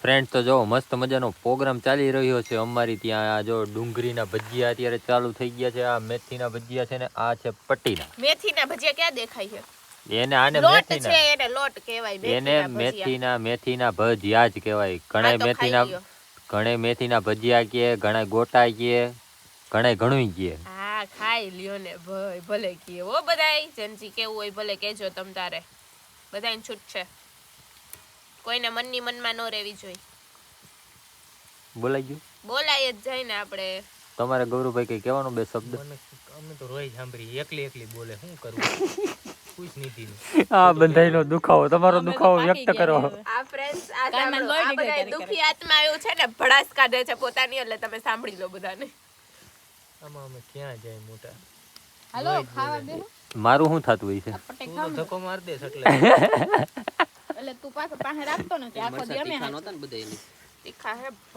Friend તો જો મસ્ત મજાનો પ્રોગ્રામ ચાલી રહ્યો છે અમારી ત્યાં. આ જો ડુંગળીના ભજીયા અત્યારે ચાલુ થઈ ગયા છે. આ મેથીના ભજીયા છે ને આ છે પટ્ટીના. મેથીના ભજીયા ક્યાં દેખાય છે? એને આને લોટ મેથીના છે, એને લોટ કહેવાય. એને મેથીના ભજીયા જ કહેવાય. ઘણે મેથીના ભજીયા કહે, ઘણા ગોટા કહે, ઘણે ઘણું કહે. હા ખાઈ લ્યો ને ભાઈ, ભલે કહે હો બધાય. જેનજી કેવું હોય ભલે કહેજો તમ તારે. બધાને છૂટ છે, કોઈને મનની મનમાં ન રહેવી જોઈએ. બોલાઈ ગયું? બોલાય જ જાય ને આપણે. તમારે ગૌરવભાઈ કઈ કહેવાનું બે શબ્દ? અમે તો રોજ સાંભળી એકલી બોલે, શું કરવું? ખુશ નથી. આ બધાયનો દુખાવો, તમારો દુખાવો વ્યક્ત કરો. આ ફ્રેન્ડ્સ આ બધા દુખી આત્મા આવ્યું છે ને, ભડાસ કાઢે છે પોતાની, એટલે તમે સાંભળી લો બધાને. આમાં અમે ક્યાં જાય મોટા? હાલો ખાવા બેહો. મારું શું થતું હોય છે? તું તો ધક્કો માર દેસ એટલે એટલે તું પાસે રાખતો નથી આખો દી. અમે તીખા હે